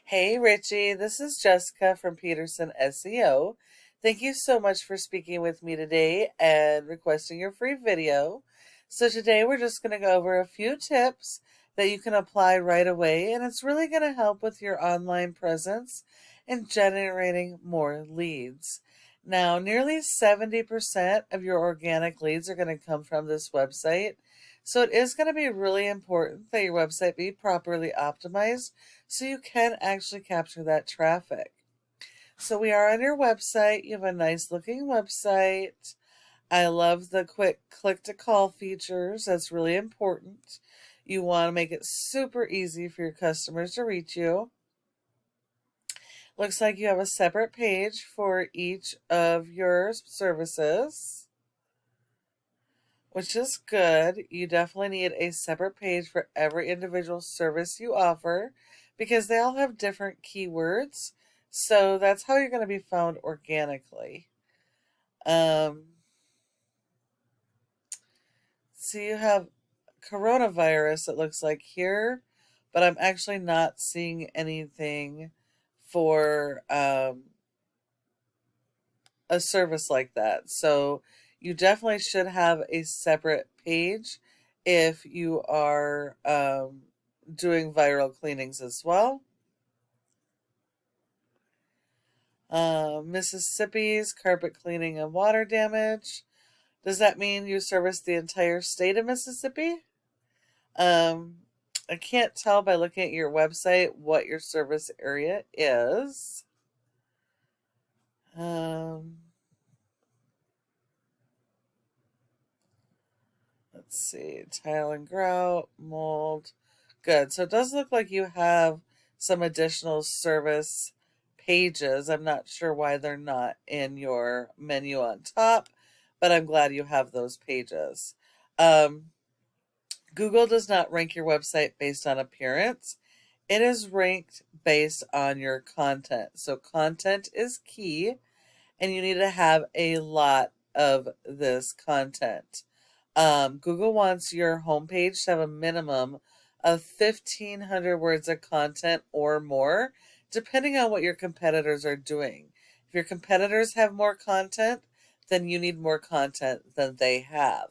Hey Richie, this is Jessica from Peterson SEO. Thank you so much for speaking with me today and requesting your free video. So today we're just going to go over a few tips that you can apply right away, and it's really going to help with your online presence and generating more leads. Now, nearly 70% of your organic leads are going to come from this website. So it is going to be really important that your website be properly optimized so you can actually capture that traffic. So we are on your website. You have a nice looking website. I love the quick click to call features. That's really important. You want to make it super easy for your customers to reach you. Looks like you have a separate page for each of your services, which is good. You definitely need a separate page for every individual service you offer because they all have different keywords. So that's how you're going to be found organically. Um, so you have coronavirus, it looks like here, but I'm actually not seeing anything for a service like that. So you definitely should have a separate page if you are doing viral cleanings as well. Mississippi's carpet cleaning and water damage. Does that mean you service the entire state of Mississippi? Um, I can't tell by looking at your website what your service area is. Um, let's see, tile and grout, mold. Good. So it does look like you have some additional service pages. I'm not sure why they're not in your menu on top, but I'm glad you have those pages. Um, Google does not rank your website based on appearance. It is ranked based on your content. So content is key, and you need to have a lot of this content. Google wants your homepage to have a minimum of 1,500 words of content or more, depending on what your competitors are doing. If your competitors have more content, then you need more content than they have.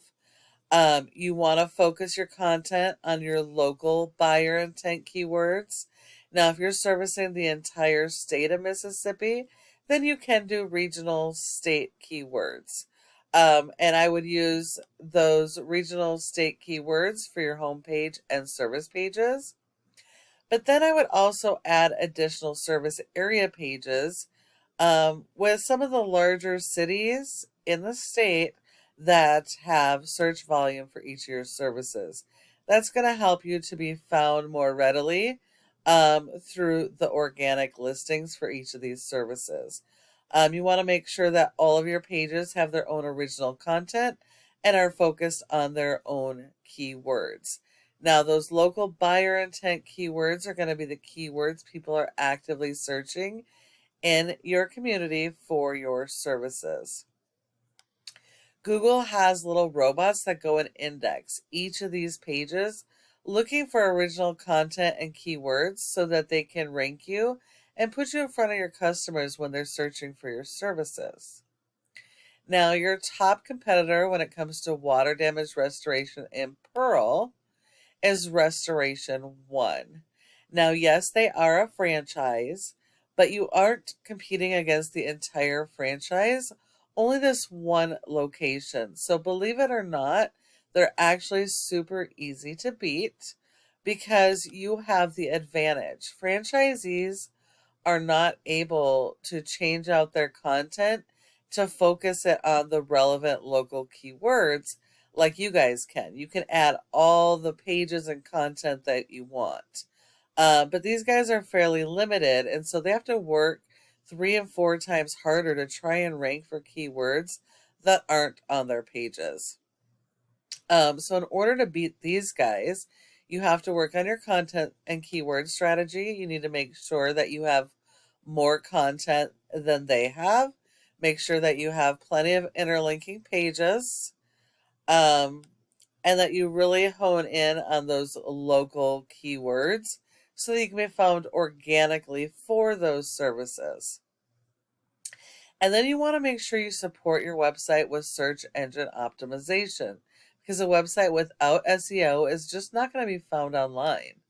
You want to focus your content on your local buyer intent keywords. Now, if you're servicing the entire state of Mississippi, then you can do regional state keywords. And I would use those regional state keywords for your homepage and service pages. But then I would also add additional service area pages with some of the larger cities in the state that have search volume for each of your services. That's going to help you to be found more readily through the organic listings for each of these services. You want to make sure that all of your pages have their own original content and are focused on their own keywords. Now, those local buyer intent keywords are going to be the keywords people are actively searching in your community for your services. Google has little robots that go and index each of these pages looking for original content and keywords so that they can rank you and put you in front of your customers when they're searching for your services. Now, your top competitor when it comes to water damage restoration in Pearl is Restoration One. Now, yes, they are a franchise, but you aren't competing against the entire franchise, only this one location. So, believe it or not, they're actually super easy to beat because you have the advantage. Franchisees are not able to change out their content to focus it on the relevant local keywords like you guys can. You can add all the pages and content that you want. But these guys are fairly limited, and so they have to work 3 and 4 times harder to try and rank for keywords that aren't on their pages. So in order to beat these guys, you have to work on your content and keyword strategy. You need to make sure that you have more content than they have. Make sure that you have plenty of interlinking pages. And that you really hone in on those local keywords so that you can be found organically for those services. And then you want to make sure you support your website with search engine optimization, because a website without SEO is just not going to be found online.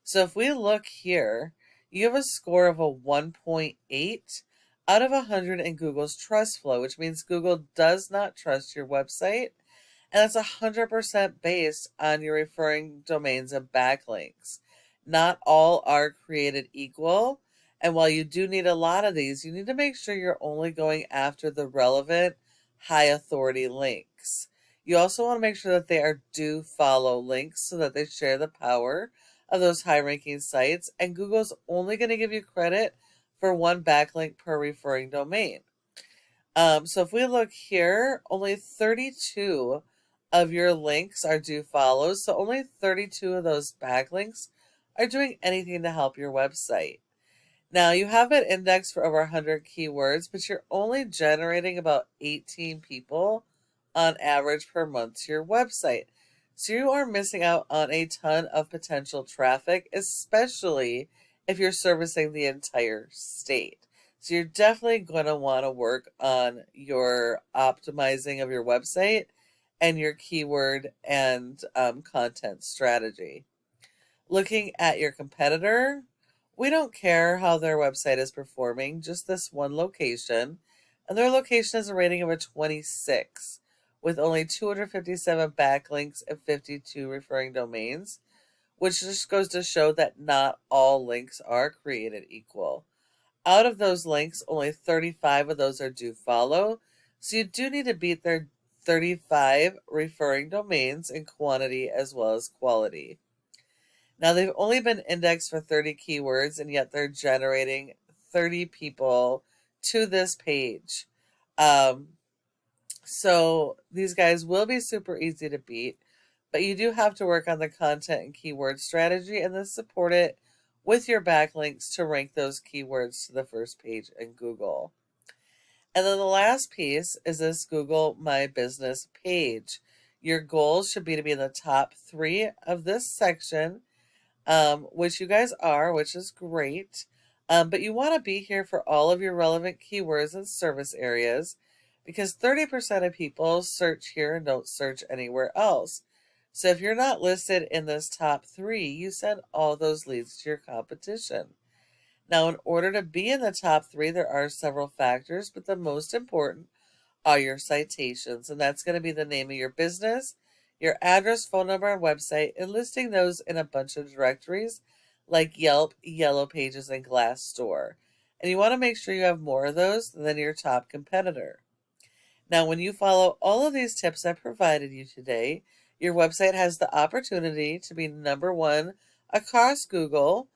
So if we look here, you have a score of a 1.8 out of 100 in Google's trust flow, which means Google does not trust your website. And that's 100% based on your referring domains and backlinks. Not all are created equal. And while you do need a lot of these, you need to make sure you're only going after the relevant high authority links. You also want to make sure that they are do follow links so that they share the power of those high ranking sites. And Google's only going to give you credit for one backlink per referring domain. So if we look here, only 32 of your links are do follows. So only 32 of those backlinks are doing anything to help your website. Now you have it indexed for over 100 keywords, but you're only generating about 18 people on average per month to your website. So you are missing out on a ton of potential traffic, especially if you're servicing the entire state. So you're definitely going to want to work on your optimizing of your website and your keyword and content strategy. Looking at your competitor, we don't care how their website is performing, just this one location. And their location has a rating of a 26 with only 257 backlinks and 52 referring domains, which just goes to show that not all links are created equal. Out of those links, only 35 of those are do follow. So you do need to beat their 35 referring domains in quantity as well as quality. Now, they've only been indexed for 30 keywords, and yet they're generating 30 people to this page. So these guys will be super easy to beat, but you do have to work on the content and keyword strategy and then support it with your backlinks to rank those keywords to the first page in Google. And then the last piece is this Google My Business page. Your goals should be to be in the top 3 of this section, which you guys are, which is great. But you want to be here for all of your relevant keywords and service areas, because 30% of people search here and don't search anywhere else. So if you're not listed in this top 3, you send all those leads to your competition. Now, in order to be in the top 3, there are several factors, but the most important are your citations, and that's going to be the name of your business, your address, phone number, and website, and listing those in a bunch of directories like Yelp, Yellow Pages, and Glassdoor. And you want to make sure you have more of those than your top competitor. Now, when you follow all of these tips I provided you today, your website has the opportunity to be number 1 across Google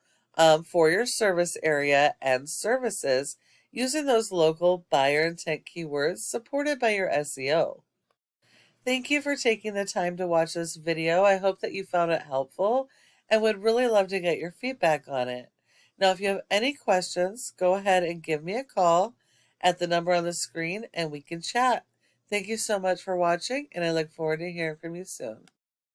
for your service area and services using those local buyer intent keywords supported by your SEO. Thank you for taking the time to watch this video. I hope that you found it helpful and would really love to get your feedback on it. Now, if you have any questions, go ahead and give me a call at the number on the screen and we can chat. Thank you so much for watching, and I look forward to hearing from you soon.